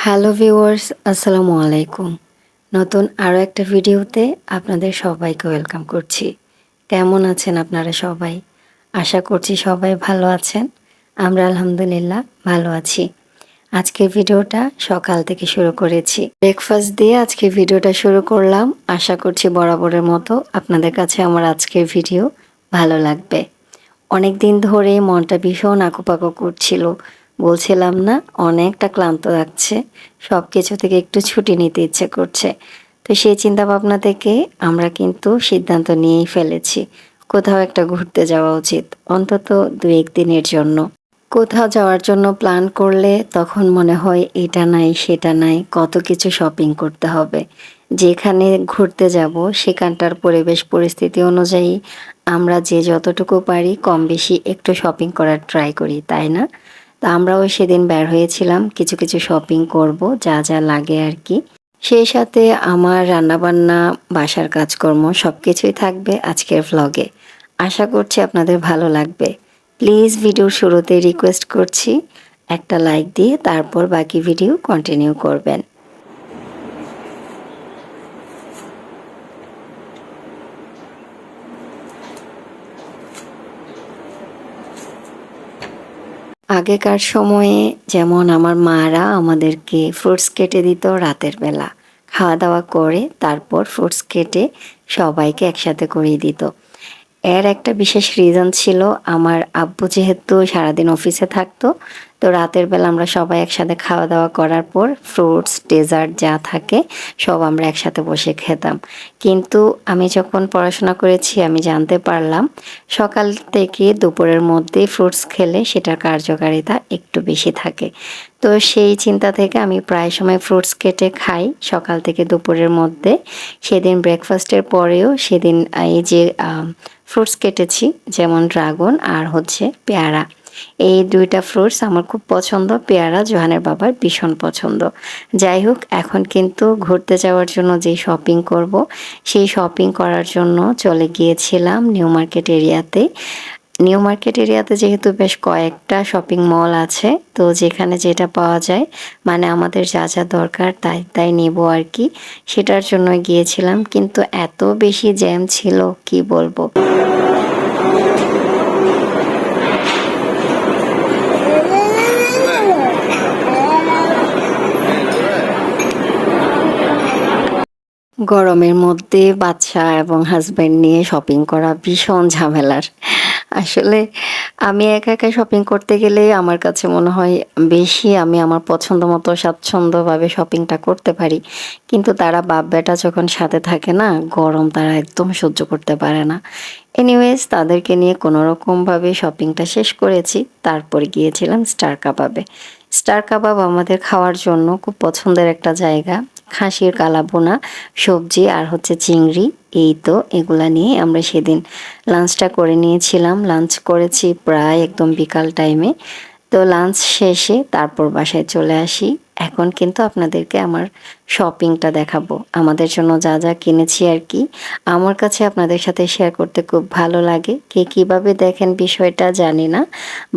Hello viewers, আসসালামু আলাইকুম। নতুন আরও একটা ভিডিওতে আপনাদের সবাইকে ওয়েলকাম করছি। কেমন আছেন আপনারা সবাই? আশা করছি সবাই ভালো আছেন। আমরা আলহামদুলিল্লাহ ভালো আছি। আজকের ভিডিওটা সকাল থেকে শুরু করেছি। ব্রেকফাস্ট দিয়ে আজকে ভিডিওটা শুরু করলাম। আশা করছি বরাবরের মতো আপনাদের কাছে আমার আজকের ভিডিও ভালো লাগবে। অনেক দিন ধরে মনটা ভীষণ আঁকুপাকু করছিল। বলছিলাম না অনেকটা ক্লান্ত লাগছে। সবকিছু থেকে একটু ছুটি নিতে ইচ্ছে করছে। তো সেই চিন্তাভাবনা থেকে আমরা কিন্তু সিদ্ধান্ত নিয়েই ফেলেছি। কোথাও একটা ঘুরতে যাওয়া উচিত। অন্তত ২-১ দিনের জন্য। কোথাও যাওয়ার জন্য প্ল্যান করলে তখন মনে হয় এটা নাই সেটা নাই কত কিছু শপিং করতে হবে। যেখানে ঘুরতে যাব সেখানটার পরিবেশ পরিস্থিতি অনুযায়ী আমরা যে যতটুকু পারি কম বেশি একটু শপিং করার ট্রাই করি, তাই না? তো আমরাও সেদিন বের হয়েছিলাম কিছু শপিং করব যা যা লাগে আর কি। সেই সাথে আমার রান্নাবান্না, বাসার কাজকর্ম সবকিছুই থাকবে আজকের ভ্লগে। আশা করছি আপনাদের ভালো লাগবে। প্লিজ ভিডিওর শুরুতে রিকোয়েস্ট করছি একটা লাইক দিয়ে তারপর বাকি ভিডিও কন্টিনিউ করবেন। আগেকার সময়ে যেমন আমার মারা আমাদেরকে ফ্রুটস কেটে দিত রাতের বেলা। খাওয়া দাওয়া করে তারপর ফ্রুটস কেটে সবাইকে একসাথে করিয়ে দিত। এর একটা বিশেষ রিজন ছিল, আমার আব্বু যেহেতু সারাদিন অফিসে থাকতো, তো রাতের বেলা আমরা সবাই একসাথে খাওয়া দাওয়া করার পর ফ্রুটস, ডেজার্ট যা থাকে সব আমরা একসাথে বসে খেতাম। কিন্তু আমি যখন পড়াশোনা করেছি আমি জানতে পারলাম সকাল থেকে দুপুরের মধ্যে ফ্রুটস খেলে সেটার কার্যকারিতা একটু বেশি থাকে। তো সেই চিন্তা থেকে আমি প্রায় সময় ফ্রুটস কেটে খাই সকাল থেকে দুপুরের মধ্যে। সেদিন ব্রেকফাস্টের পরেও সেদিন এই যে ফ্রুটস কেটেছি, যেমন ড্রাগন আর হচ্ছে পেয়ারা। এই ২টা ফ্রুটস আমার খুব পছন্দ। পেয়ারা জোহানের বাবার ভীষণ পছন্দ। যাই হোক, এখন কিন্তু ঘুরতে যাওয়ার জন্য যে শপিং করব, সেই শপিং করার জন্য চলে গিয়েছিলাম নিউ মার্কেট এরিয়াতে। নিউ মার্কেট এরিয়াতে যেহেতু বেশ কয়েকটা শপিং মল আছে, তো যেখানে যেটা পাওয়া যায় মানে আমাদের যা যা দরকার তাই তাই নেব আর কি। সেটার জন্য গিয়েছিলাম, কিন্তু এত বেশি জ্যাম ছিল কি বলবো। গরমের মধ্যে বাচ্চা এবং হাজব্যান্ড নিয়ে শপিং করা ভীষণ ঝামেলার। আসলে আমি একা একা শপিং করতে গেলে আমার কাছে মনে হয় বেশি আমি আমার পছন্দ মতো স্বাচ্ছন্দ্যভাবে শপিংটা করতে পারি। কিন্তু তারা বাপ বেটা যখন সাথে থাকে না, গরম তারা একদম সহ্য করতে পারে না। এনিওয়েজ তাদেরকে নিয়ে কোনোরকমভাবে শপিংটা শেষ করেছি। তারপর গিয়েছিলাম স্টার কাবাবে। স্টার কাবাব আমাদের খাওয়ার জন্য খুব পছন্দের একটা জায়গা। খাসির কালাভুনা, সবজি আর হচ্ছে চিংড়ি, এই তো এগুলা নিয়ে আমরা সেদিন লাঞ্চটা করে নিয়েছিলাম। লাঞ্চ করেছি প্রায় একদম বিকাল টাইমে। তো লাঞ্চ শেষে তারপর বাসায় চলে আসি। এখন কিন্তু আপনাদেরকে আমার শপিংটা দেখাবো। আমাদের জন্য যা যা কিনেছি আর কি। আমার কাছে আপনাদের সাথে শেয়ার করতে খুব ভালো লাগে। কে কীভাবে দেখেন বিষয়টা জানি না।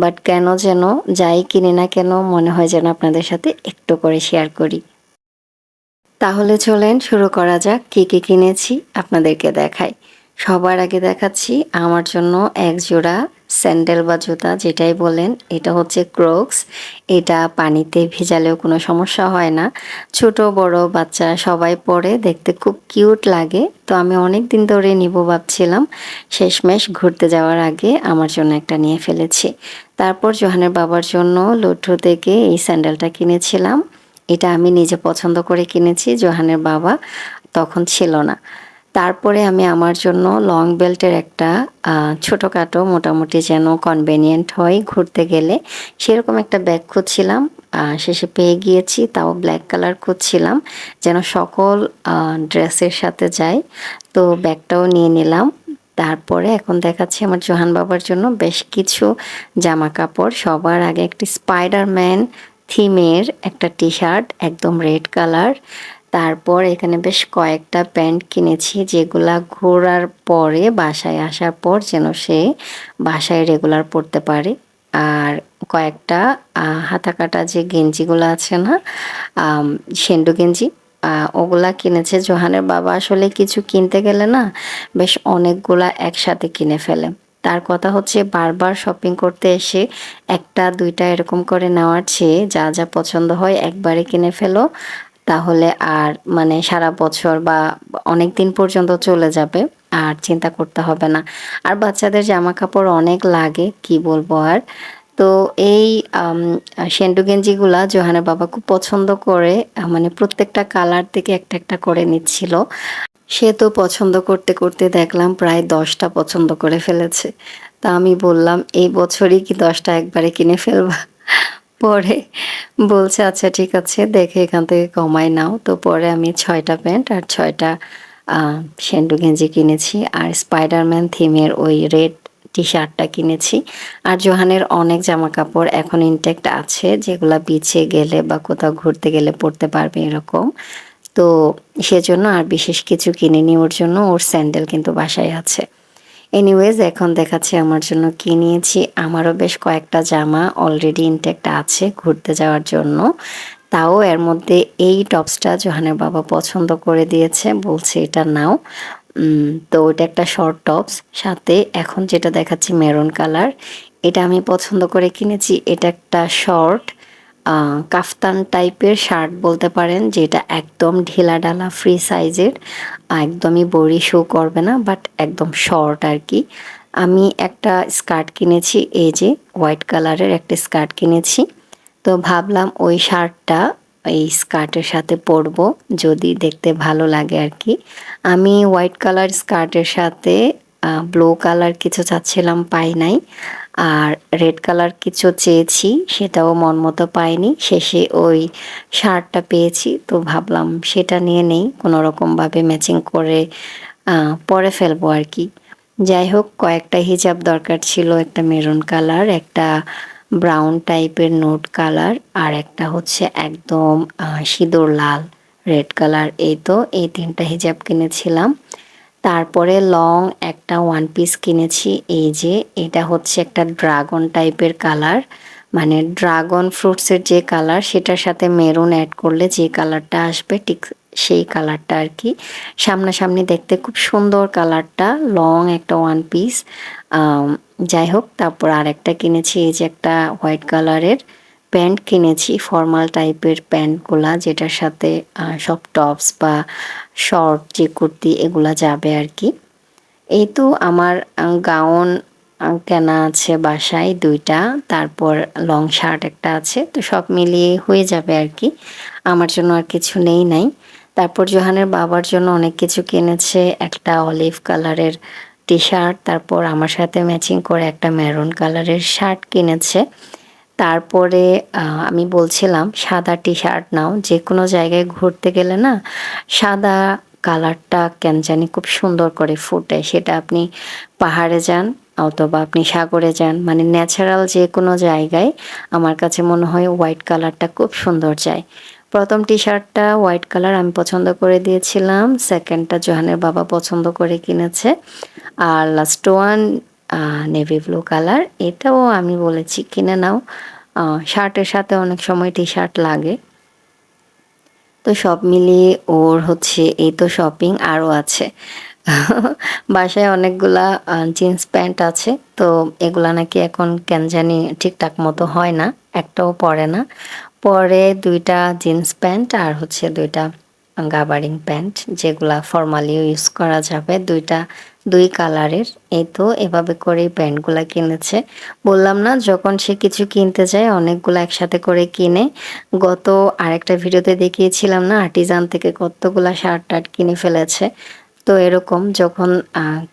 বাট কেন যেন যাই কিনি না কেন মনে হয় যেন আপনাদের সাথে একটু করে শেয়ার করি। তাহলে চলেন শুরু করা যাক। কী কী কিনেছি আপনাদেরকে দেখাই। সবার আগে দেখাচ্ছি আমার জন্য এক জোড়া স্যান্ডেল বা জুতা যেটাই বলেন, এটা হচ্ছে ক্রোক্স। এটা পানিতে ভেজালেও কোনো সমস্যা হয় না। ছোট বড় বাচ্চা সবাই পরে, দেখতে খুব কিউট লাগে। তো আমি অনেক দিন ধরে নিব ভাবছিলাম, শেষমেশ ঘুরতে যাওয়ার আগে আমার জন্য একটা নিয়ে ফেলেছি। তারপর জোহানের বাবার জন্য লুঠু থেকে এই স্যান্ডেলটা কিনেছিলাম। এটা আমি নিজে পছন্দ করে কিনেছি, জোহানের বাবা তখন ছিল না। তারপরে আমি আমার জন্য লং বেল্টের একটা ছোটোখাটো মোটামুটি যেন কনভেনিয়েন্ট হয় ঘুরতে গেলে, সেরকম একটা ব্যাগ খুঁজছিলাম। শেষে পেয়ে গিয়েছি, তাও ব্ল্যাক কালার খুঁজছিলাম যেন সকল ড্রেসের সাথে যায়। তো ব্যাগটাও নিয়ে নিলাম। তারপরে এখন দেখাচ্ছি আমার জোহান বাবার জন্য বেশ কিছু জামা কাপড়। সবার আগে একটি স্পাইডারম্যান থিমের একটা টি শার্ট, একদম রেড কালার। তারপর এখানে বেশ কয়েকটা প্যান্ট কিনেছি যেগুলা ঘোরার পরে বাসায় আসার পর যেন সে বাসায় রেগুলার পরতে পারে। আর কয়েকটা হাতা কাটা যে গেঞ্জিগুলো আছে না, সেন্ডু গেঞ্জি, ওগুলা কিনেছে। জোহানের বাবা আসলে কিছু কিনতে গেলে না বেশ অনেকগুলা একসাথে কিনে ফেলে। তার কথা হচ্ছে বারবার শপিং করতে এসে একটা দুইটা এরকম করে নেওয়ার চেয়ে যা যা পছন্দ হয় একবারে কিনে ফেলো, তাহলে আর মানে সারা বছর বা অনেক দিন পর্যন্ত চলে যাবে, আর চিন্তা করতে হবে না। আর বাচ্চাদের জামা কাপড় অনেক লাগে, কি বলবো আর। তো এই সেন্টু গেঞ্জিগুলা জোহানের বাবা খুব পছন্দ করে, মানে প্রত্যেকটা কালার থেকে একটা একটা করে নিচ্ছিল। সে তো পছন্দ করতে করতে দেখলাম প্রায় 10টা পছন্দ করে ফেলেছে। তা আমি বললাম, এই বছরই কি 10টা একবারে কিনে ফেলবা? পরে বলছে আচ্ছা ঠিক আছে, দেখে এখান থেকে কমায় নাও। তো পরে আমি 6টা প্যান্ট আর 6টা সেন্ডু গেঞ্জি কিনেছি, আর স্পাইডারম্যান থিমের ওই রেড টি শার্টটা কিনেছি। আর জোহানের অনেক জামা কাপড় এখন ইনটেক্ট আছে, যেগুলা বিচে গেলে বা কোথাও ঘুরতে গেলে পরতে পারবে এরকম। তো সেজন্য আর বিশেষ কিছু কিনিনি ওর জন্য, ওর স্যান্ডেল কিন্তু বাসায় আছে। এনিওয়েজ, এখন দেখাচ্ছি আমার জন্য কি নিয়েছি। আমারও বেশ কয়েকটা জামা অলরেডি ইনটেক্ট আছে ঘুরতে যাওয়ার জন্য। তাও এর মধ্যে এই টপসটা জোহানের বাবা পছন্দ করে দিয়েছে, বলছে এটা নাও। তো ওইটা একটা শর্ট টপস, সাথে এখন যেটা দেখাচ্ছি মেরুন কালার, এটা আমি পছন্দ করে কিনেছি। এটা একটা শর্ট কাফতান টাইপের শার্ট বলতে পারেন, যেটা একদম ঢিলাঢালা ফ্রি সাইজের, একদমই বডি শো করবে না, বাট একদম শর্ট আর কি। আমি একটা স্কার্ট কিনেছি, এই যে হোয়াইট কালারের একটা স্কার্ট কিনেছি। তো ভাবলাম ওই শার্টটা এই স্কার্টের সাথে পরবো, যদি দেখতে ভালো লাগে আর কি। আমি হোয়াইট কালার স্কার্টের সাথে ব্লু কালার কিছু চাচ্ছিলাম, পাই নাই। আর রেড কালার কিছু চেয়েছি, সেটাও মন মতো পাইনি। শেষে ওই শার্টটা পেয়েছি, তো ভাবলাম সেটা নিয়ে নেই, কোনো রকমভাবে ম্যাচিং করে পরে ফেলবো আর কি। যাই হোক, কয়েকটা হিজাব দরকার ছিল, একটা মেরুন কালার, একটা ব্রাউন টাইপের নোট কালার, আর একটা হচ্ছে একদম সিঁদুর লাল রেড কালার। এই তো এই 3টা হিজাব কিনেছিলাম। তারপরে লং একটা ওয়ান পিস কিনেছি, এই যে এটা হচ্ছে একটা ড্রাগন টাইপের কালার, মানে ড্রাগন ফ্রুটসের যে কালার সেটার সাথে মেরুন অ্যাড করলে যে কালারটা আসবে ঠিক সেই কালারটা আর কি। সামনাসামনি দেখতে খুব সুন্দর কালারটা, লং একটা ওয়ান পিস। যাই হোক, তারপর আরেকটা কিনেছি, এই যে একটা হোয়াইট কালারের প্যান্ট কিনেছি, ফর্মাল টাইপের প্যান্টগুলা, যেটার সাথে সব টপস বা শর্ট যে কুর্তি এগুলা যাবে আর কি। এই তো আমার গাউন কেনা আছে বাসায় 2টা, তারপর লং শার্ট একটা আছে, তো সব মিলিয়ে হয়ে যাবে আর কি। আমার জন্য আর কিছু নেই নাই। তারপর জোহানের বাবার জন্য অনেক কিছু কিনেছে, একটা অলিভ কালারের টি শার্ট, তারপর আমার সাথে ম্যাচিং করে একটা মেরুন কালারের শার্ট কিনেছে। তারপরে আমি বলছিলাম সাদা টি শার্ট নাও, যে কোনো জায়গায় ঘুরতে গেলে না সাদা কালারটা কেন জানি খুব সুন্দর করে ফুটে, সেটা আপনি পাহাড়ে যান অথবা আপনি সাগরে যান, মানে ন্যাচারাল যে কোনো জায়গায় আমার কাছে মনে হয় হোয়াইট কালারটা খুব সুন্দর যায়। প্রথম টি শার্টটা হোয়াইট কালার আমি পছন্দ করে দিয়েছিলাম, সেকেন্ডটা জোহানের বাবা পছন্দ করে কিনেছে, আর last one navy blue colour, এটাও আমি বলেছি কিনে নাও, শার্টের সাথে অনেক সময় টি শার্ট লাগে। তো সব মিলিয়ে ওর হচ্ছে এই তো শপিং আরও আছে। বাসায় অনেকগুলা জিন্স প্যান্ট আছে, তো এগুলা নাকি এখন কেন জানি ঠিকঠাক মতো হয় না, একটাও পরে না। পরে 2টা জিন্স প্যান্ট আর হচ্ছে 2টা গাবারিং প্যান্ট, যেগুলা ফর্মালিও ইউজ করা যাবে, 2 কালারের। এই তো এভাবে করেই প্যান্টগুলা কিনেছে। বললাম না, যখন সে কিছু কিনতে যায় অনেকগুলো একসাথে করে কিনে। গত আরেকটা ভিডিওতে দেখিয়েছিলাম না, আর্টিজান থেকে কতগুলা শার্ট টার্ট কিনে ফেলেছে। তো এরকম যখন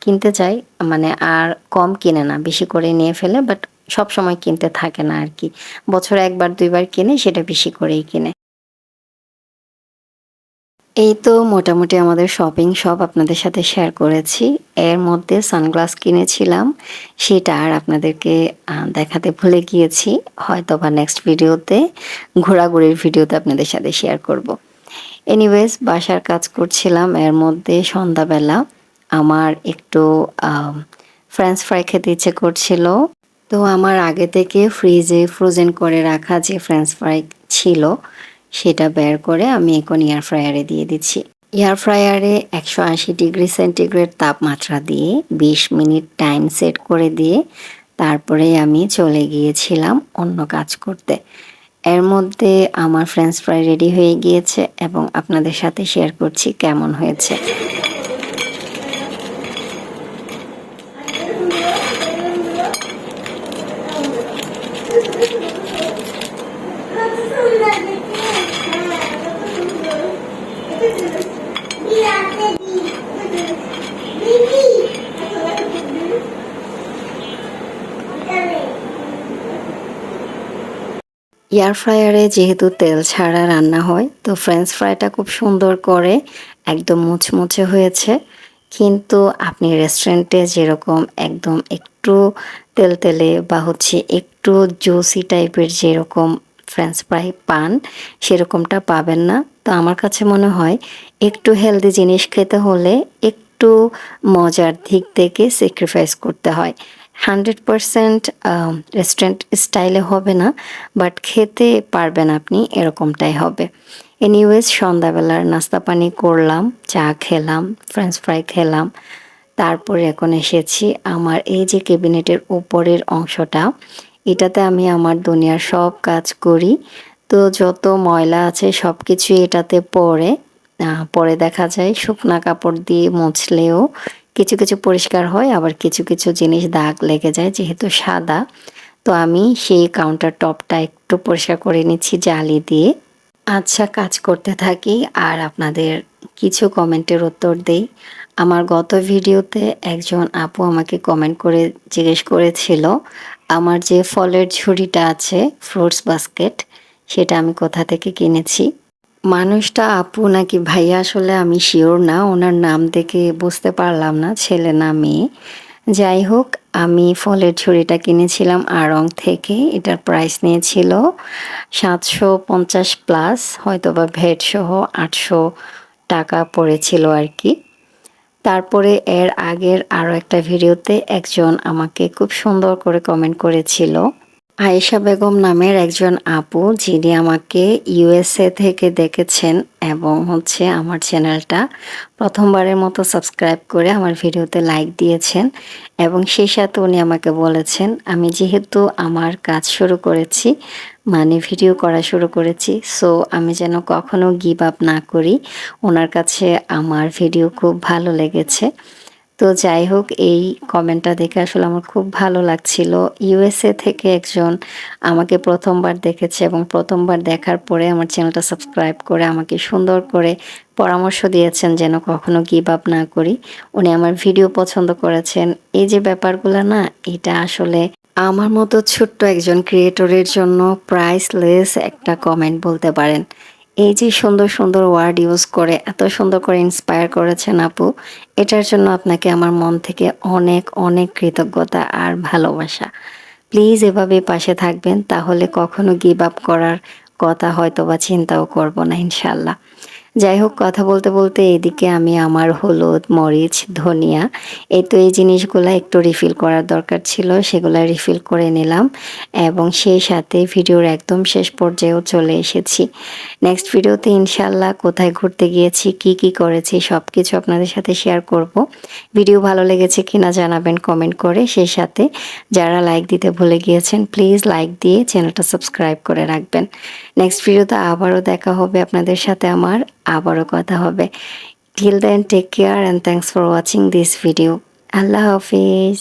কিনতে যাই, মানে আর কম কিনে না, বেশি করে নিয়ে ফেলে, বাট সবসময় কিনতে থাকে না আর কি। বছরে 1-2বার কিনে, সেটা বেশি করেই কিনে। এই তো মোটামুটি আমাদের শপিং সব আপনাদের সাথে শেয়ার করেছি। এর মধ্যে সানগ্লাস কিনেছিলাম, সেটা আর আপনাদেরকে দেখাতে ভুলে গিয়েছি। হয়তোবা নেক্সট ভিডিওতে, ঘোরাঘুরির ভিডিওতে আপনাদের সাথে শেয়ার করব। এনিওয়েজ, বাসার কাজ করছিলাম, এর মধ্যে সন্ধ্যাবেলা আমার একটু ফ্রেঞ্চ ফ্রাই খেতে ইচ্ছে করছিল। তো তো আমার আগে থেকে ফ্রিজে ফ্রোজেন করে রাখা যে ফ্রেঞ্চ ফ্রাই ছিল সেটা বের করে আমি এখন এয়ার ফ্রায়ারে দিয়ে দিচ্ছি। এয়ার ফ্রায়ারে 180 ডিগ্রি সেন্টিগ্রেড তাপমাত্রা দিয়ে 20 মিনিট টাইম সেট করে দিয়ে তারপরে আমি চলে গিয়েছিলাম অন্য কাজ করতে। এর মধ্যে আমার ফ্রেঞ্চ ফ্রাই রেডি হয়ে গিয়েছে এবং আপনাদের সাথে শেয়ার করছি কেমন হয়েছে। এয়ার ফ্রায়ারে যেহেতু তেল ছাড়া রান্না হয় তো ফ্রেঞ্চ ফ্রাইটা খুব সুন্দর করে একদম মুচমুচে হয়েছে। কিন্তু আপনি রেস্টুরেন্টে যেরকম একদম একটু তেলতেলে বা হচ্ছে একটু জুসি টাইপের যেরকম ফ্রেঞ্চ ফ্রাই পান সেরকমটা পাবেন না। তো আমার কাছে মনে হয় একটু হেলদি জিনিস খেতে হলে একটু মজার দিক থেকে স্যাক্রিফাইস করতে হয়। 100% রেস্টুরেন্ট স্টাইলে হবে না, বাট খেতে পারবেন আপনি এরকমটাই হবে। এনিওয়েজ সন্ধ্যাবেলার নাস্তা পানি করলাম, চা খেলাম, ফ্রেঞ্চ ফ্রাই খেলাম। তারপরে এখন এসেছি আমার এই যে ক্যাবিনেটের উপরের অংশটা, এটাতে আমি আমার দুনিয়ার সব কাজ করি। তো যত ময়লা আছে সব কিছুই এটাতে পড়ে। পরে দেখা যায় শুকনা কাপড় দিয়ে মুছলেও কিছু কিছু পরিষ্কার হয়, আবার কিছু কিছু জিনিস দাগ লেগে যায় যেহেতু সাদা। তো আমি সেই কাউন্টার টপটা একটু পরিষ্কার করে নিচ্ছি জালি দিয়ে। আচ্ছা, কাজ করতে থাকি আর আপনাদের কিছু কমেন্টের উত্তর দেই। আমার গত ভিডিওতে একজন আপু আমাকে কমেন্ট করে জিজ্ঞেস করেছিল আমার যে ফলের ঝুড়িটা আছে ফ্রুটস বাস্কেট সেটা আমি কোথা থেকে কিনেছি। মানুষটা আপু নাকি ভাইয়া আসলে আমি শিওর না, ওনার নাম দেখে বুঝতে পারলাম না ছেলে না মেয়ে। যাই হোক, আমি ফলের ঝুড়িটা কিনেছিলাম আড়ং থেকে। এটার প্রাইস নিয়েছিল 750 প্লাস, হয়তো বা ভ্যাট সহ 800 টাকা পড়েছিল আর কি। তারপরে এর আগের আরও একটা ভিডিওতে একজন আমাকে খুব সুন্দর করে কমেন্ট করেছিল, আয়েশা বেগম নামের একজন আপু, যিনি আমাকে ইউএসএ থেকে দেখেছেন এবং হচ্ছে আমার চ্যানেলটা প্রথমবারের মতো সাবস্ক্রাইব করে আমার ভিডিওতে লাইক দিয়েছেন। এবং সেই সাথে উনি আমাকে বলেছেন আমি যেহেতু আমার কাজ শুরু করেছি, মানে ভিডিও করা শুরু করেছি, সো আমি যেন কখনো গিভ আপ না করি। ওনার কাছে আমার ভিডিও খুব ভালো লেগেছে। তো যাই হোক, এই কমেন্টটা দেখে আসলে আমার খুব ভালো লাগছিল। ইউএসএ থেকে একজন আমাকে প্রথমবার দেখেছে এবং প্রথমবার দেখার পরে আমার চ্যানেলটা সাবস্ক্রাইব করে আমাকে সুন্দর করে পরামর্শ দিয়েছেন যেন কখনো গিভ আপ না করি। উনি আমার ভিডিও পছন্দ করেছেন। এই যে ব্যাপারগুলো না, এটা আসলে আমার মতো ছোট্ট একজন ক্রিয়েটরের জন্য প্রাইসলেস একটা কমেন্ট বলতে পারেন। এই যে সুন্দর সুন্দর ওয়ার্ড ইউজ করে এত সুন্দর করে ইন্সপায়ার করেছেন আপু, এটার জন্য আপনাকে আমার মন থেকে অনেক অনেক কৃতজ্ঞতা আর ভালোবাসা। প্লিজ এভাবে পাশে থাকবেন, তাহলে কখনো গিভ আপ করার কথা হয়তো বা চিন্তাও করব না ইনশাল্লাহ। যাই হোক, কথা বলতে বলতে এদিকে আমি আমার হলুদ, মরিচ, ধনিয়া, এই জিনিসগুলো একটু রিফিল করার দরকার ছিল, সেগুলো রিফিল করে নিলাম এবং সেই সাথে ভিডিওর একদম শেষ পর্যায়েও চলে এসেছি। নেক্সট ভিডিওতে ইনশাল্লাহ কোথায় ঘুরতে গিয়েছি, কি কি করেছি সব কিছু আপনাদের সাথে শেয়ার করব। ভিডিও ভালো লেগেছে কিনা জানাবেন কমেন্ট করে। সেই সাথে যারা লাইক দিতে ভুলে গিয়েছেন প্লিজ লাইক দিয়ে চ্যানেলটা সাবস্ক্রাইব করে রাখবেন। নেক্সট ভিডিওতে আবারও দেখা হবে আপনাদের সাথে, আমার আবারও কথা হবে। Till then take care and thanks for watching this video. আল্লাহ হাফিজ।